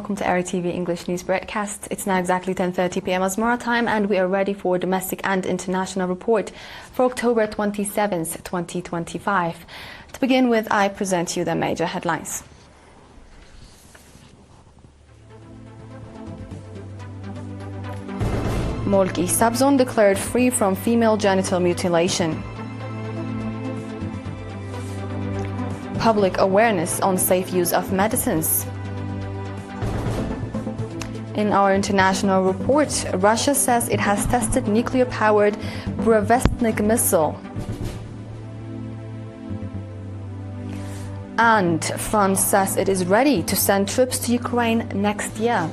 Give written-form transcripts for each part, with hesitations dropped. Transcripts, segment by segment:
welcome to ERi-TV English News Broadcast. It's now exactly 10:30 p.m. Asmara time, and we are ready for domestic and international report for October 27th, 2025. To begin with, I present you the major headlines. Molki subzone declared free from female genital mutilation. Public awareness on safe use of medicines. In our international report, Russia says it has tested nuclear-powered Burevestnik missile. And France says it is ready to send troops to Ukraine next year.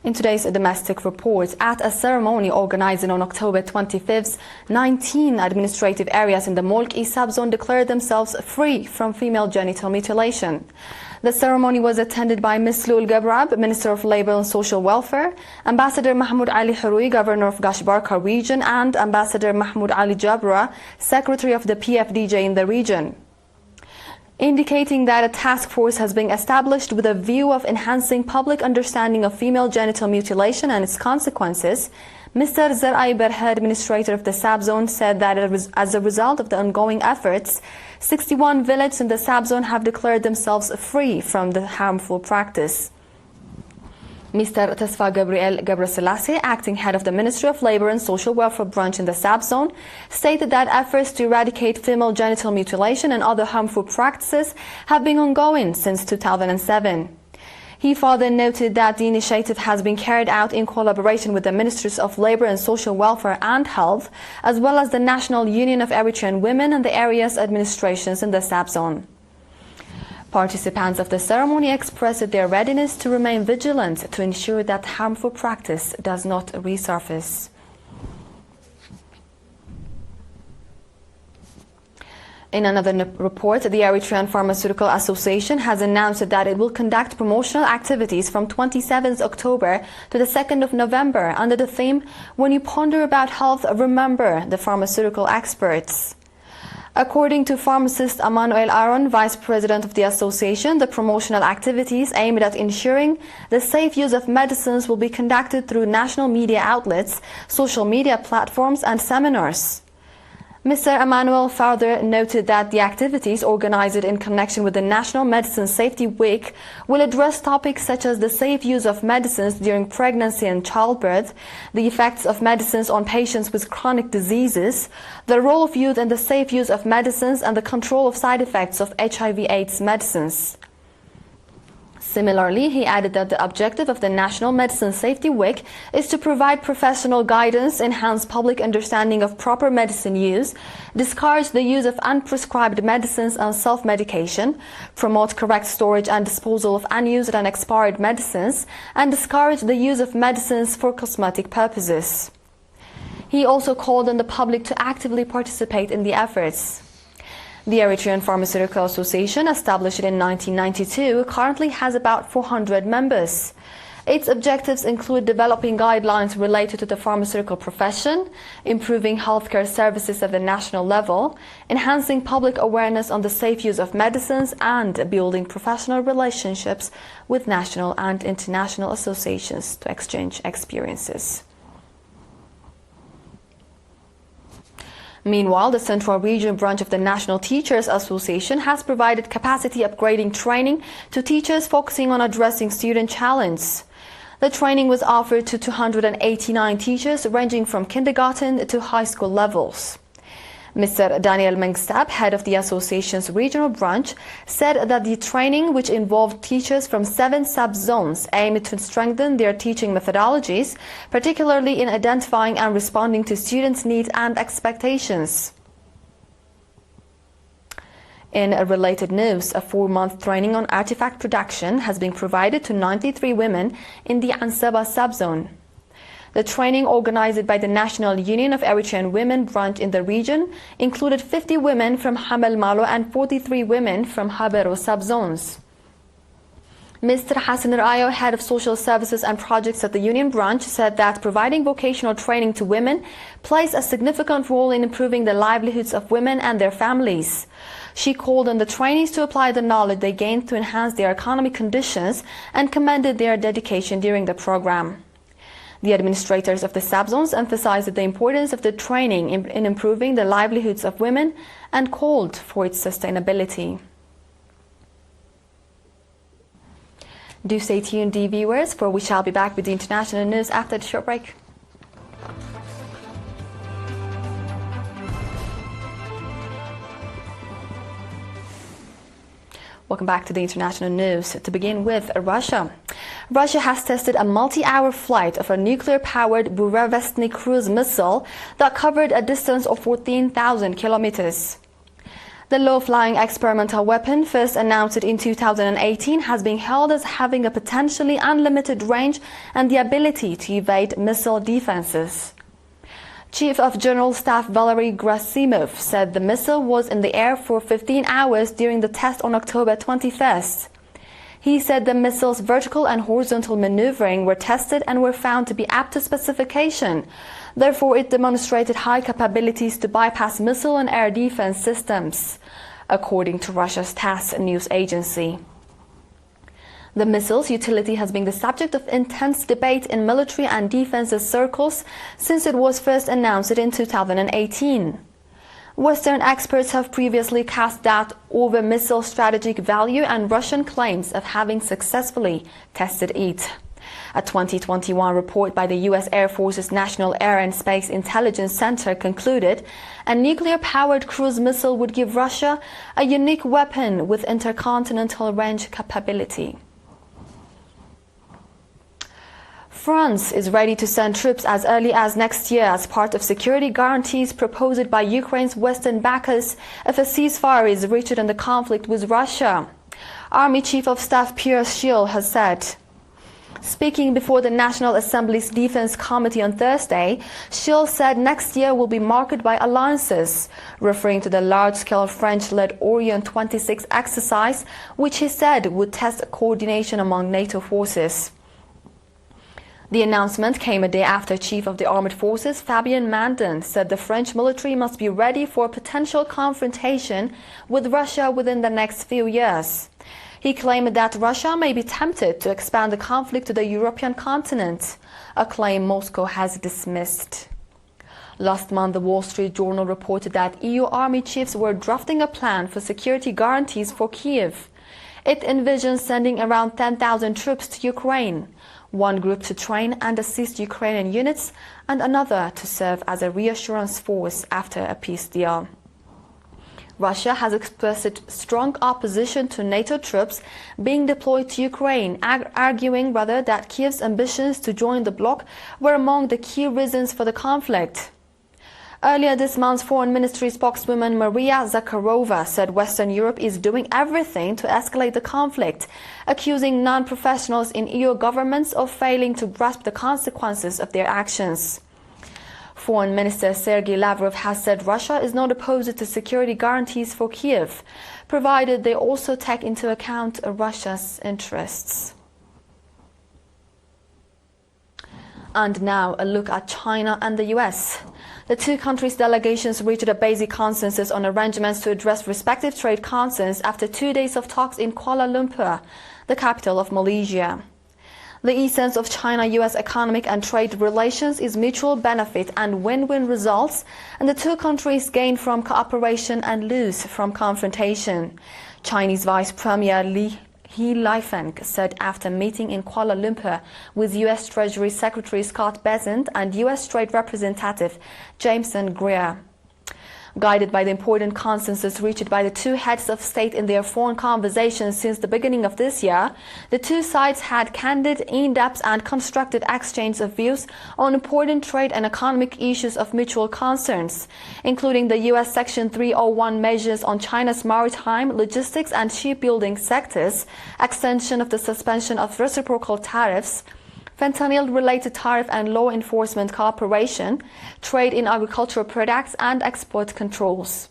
In today's domestic report, at a ceremony organized on October 25th, 19 administrative areas in the Molki subzone declared themselves free from female genital mutilation. The ceremony was attended by Ms. Lul Gabrab, Minister of Labour and Social Welfare, Ambassador Mahmoud Ali Haroui, Governor of Gashbarka region, and Ambassador Mahmoud Ali Jabra, Secretary of the PFDJ in the region, indicating that a task force has been established with a view of enhancing public understanding of female genital mutilation and its consequences. Mr. Zerai Berhe, administrator of the subzone, said that as a result of the ongoing efforts, 61 villages in the subzone have declared themselves free from the harmful practice. Mr. Tesfa Gabriel Gabraselassie, acting head of the Ministry of Labour and Social Welfare branch in the subzone, stated that efforts to eradicate female genital mutilation and other harmful practices have been ongoing since 2007. He further noted that the initiative has been carried out in collaboration with the Ministries of Labour and Social Welfare and Health, as well as the National Union of Eritrean Women and the area's administrations in the subzone. Participants of the ceremony expressed their readiness to remain vigilant to ensure that harmful practice does not resurface. In another report, the Eritrean Pharmaceutical Association has announced that it will conduct promotional activities from 27th October to the 2nd of November under the theme, "When you ponder about health, remember the pharmaceutical experts." According to pharmacist Emmanuel Aron, vice president of the association, the promotional activities aimed at ensuring the safe use of medicines will be conducted through national media outlets, social media platforms, and seminars. Mr. Emmanuel further noted that the activities organized in connection with the National Medicine Safety Week will address topics such as the safe use of medicines during pregnancy and childbirth, the effects of medicines on patients with chronic diseases, the role of youth in the safe use of medicines, and the control of side effects of HIV/AIDS medicines. Similarly, he added that the objective of the National Medicine Safety Week is to provide professional guidance, enhance public understanding of proper medicine use, discourage the use of unprescribed medicines and self-medication, promote correct storage and disposal of unused and expired medicines, and discourage the use of medicines for cosmetic purposes. He also called on the public to actively participate in the efforts. The Eritrean Pharmaceutical Association, established in 1992, currently has about 400 members. Its objectives include developing guidelines related to the pharmaceutical profession, improving healthcare services at the national level, enhancing public awareness on the safe use of medicines, and building professional relationships with national and international associations to exchange experiences. Meanwhile, the Central Region branch of the National Teachers Association has provided capacity upgrading training to teachers focusing on addressing student challenges. The training was offered to 289 teachers ranging from kindergarten to high school levels. Mr. Daniel Mengstab, head of the association's regional branch, said that the training, which involved teachers from 7 sub-zones, aimed to strengthen their teaching methodologies, particularly in identifying and responding to students' needs and expectations. In related news, a 4-month training on artifact production has been provided to 93 women in the Ansaba sub-zone. The training, organized by the National Union of Eritrean Women branch in the region, included 50 women from Hamel Malo and 43 women from Habero subzones. Mr. Hassan Rayo, head of social services and projects at the Union Branch, said that providing vocational training to women plays a significant role in improving the livelihoods of women and their families. She called on the trainees to apply the knowledge they gained to enhance their economic conditions and commended their dedication during the program. The administrators of the subzones emphasized the importance of the training in improving the livelihoods of women and called for its sustainability. Do stay tuned, dear viewers, for we shall be back with the international news after the short break. Welcome back to the international news. To begin with, Russia. Russia has tested a multi-hour flight of a nuclear-powered Burevestnik cruise missile that covered a distance of 14,000 kilometers. The low-flying experimental weapon, first announced in 2018, has been hailed as having a potentially unlimited range and the ability to evade missile defenses. Chief of General Staff Valery Gerasimov said the missile was in the air for 15 hours during the test on October 21st. He said the missile's vertical and horizontal maneuvering were tested and were found to be up to specification. Therefore, it demonstrated high capabilities to bypass missile and air defense systems, according to Russia's TASS news agency. The missile's utility has been the subject of intense debate in military and defense circles since it was first announced in 2018. Western experts have previously cast doubt over missile strategic value and Russian claims of having successfully tested it. A 2021 report by the U.S. Air Force's National Air and Space Intelligence Center concluded a nuclear-powered cruise missile would give Russia a unique weapon with intercontinental range capability. France is ready to send troops as early as next year as part of security guarantees proposed by Ukraine's Western backers if a ceasefire is reached in the conflict with Russia. Army Chief of Staff Pierre Schill has said. Speaking before the National Assembly's Defense Committee on Thursday, Schill said next year will be marked by alliances, referring to the large-scale French-led Orion 26 exercise, which he said would test coordination among NATO forces. The announcement came a day after Chief of the Armed Forces Fabien Mandin said the French military must be ready for potential confrontation with Russia within the next few years. He claimed that Russia may be tempted to expand the conflict to the European continent, a claim Moscow has dismissed. Last month, the Wall Street Journal reported that EU army chiefs were drafting a plan for security guarantees for Kiev. It envisions sending around 10,000 troops to Ukraine, one group to train and assist Ukrainian units, and another to serve as a reassurance force after a peace deal. Russia has expressed strong opposition to NATO troops being deployed to Ukraine, arguing rather that Kiev's ambitions to join the bloc were among the key reasons for the conflict. Earlier this month, Foreign Ministry spokeswoman Maria Zakharova said Western Europe is doing everything to escalate the conflict, accusing non-professionals in EU governments of failing to grasp the consequences of their actions. Foreign Minister Sergei Lavrov has said Russia is not opposed to security guarantees for Kiev, provided they also take into account Russia's interests. And now a look at China and the US. The two countries' delegations reached a basic consensus on arrangements to address respective trade concerns after 2 days of talks in Kuala Lumpur, the capital of Malaysia. The essence of China-US economic and trade relations is mutual benefit and win-win results, and the two countries gain from cooperation and lose from confrontation, Chinese Vice Premier He Lifeng said after meeting in Kuala Lumpur with U.S. Treasury Secretary Scott Bessent and U.S. Trade Representative Jameson Greer. Guided by the important consensus reached by the two heads of state in their foreign conversations since the beginning of this year, the two sides had candid, in-depth and constructive exchange of views on important trade and economic issues of mutual concerns, including the U.S. Section 301 measures on China's maritime, logistics and shipbuilding sectors, extension of the suspension of reciprocal tariffs, fentanyl-related tariff and law enforcement cooperation, trade in agricultural products and export controls.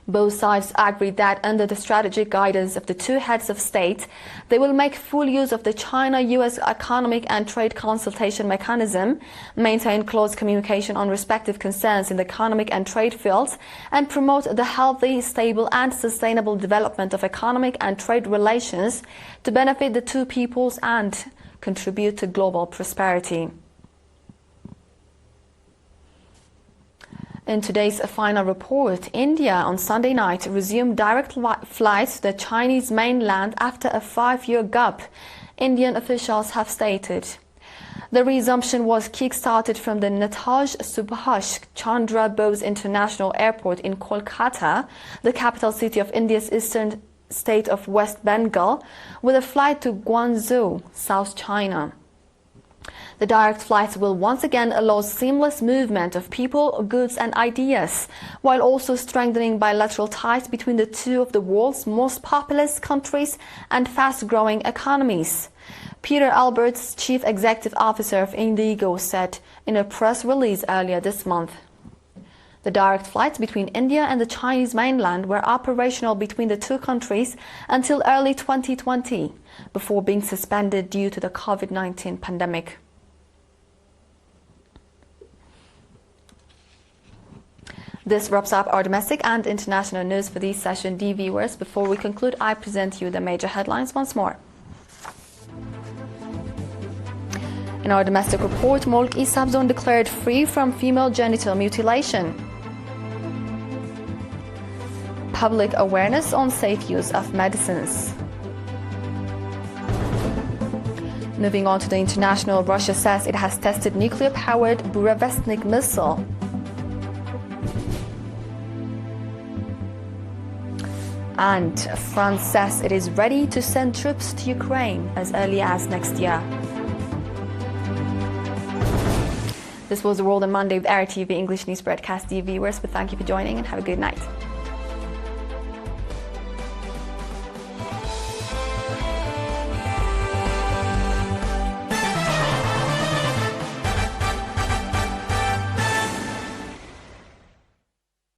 Both sides agreed that under the strategic guidance of the two heads of state, they will make full use of the China-US Economic and Trade Consultation Mechanism, maintain close communication on respective concerns in the economic and trade fields, and promote the healthy, stable and sustainable development of economic and trade relations to benefit the two peoples and contribute to global prosperity. In today's final report, India on Sunday night resumed direct flights to the Chinese mainland after a 5-year gap, Indian officials have stated. The resumption was kick-started from the Netaj Subhash Chandra Bose International Airport in Kolkata, the capital city of India's eastern state of West Bengal, with a flight to Guangzhou, South China. The direct flights will once again allow seamless movement of people, goods and ideas, while also strengthening bilateral ties between the two of the world's most populous countries and fast-growing economies. Peter Alberts, Chief Executive Officer of Indigo, said in a press release earlier this month. The direct flights between India and the Chinese mainland were operational between the two countries until early 2020, before being suspended due to the COVID-19 pandemic. This wraps up our domestic and international news for this session, dear viewers. Before we conclude, I present you the major headlines once more. In our domestic report, Molki subzone declared free from female genital mutilation. Public awareness on safe use of medicines. Moving on to the international, Russia says it has tested nuclear-powered Burevestnik missile. And France says it is ready to send troops to Ukraine as early as next year. This was the World on Monday with ERi-TV English News Broadcast. Dear viewers, we thank you for joining and have a good night.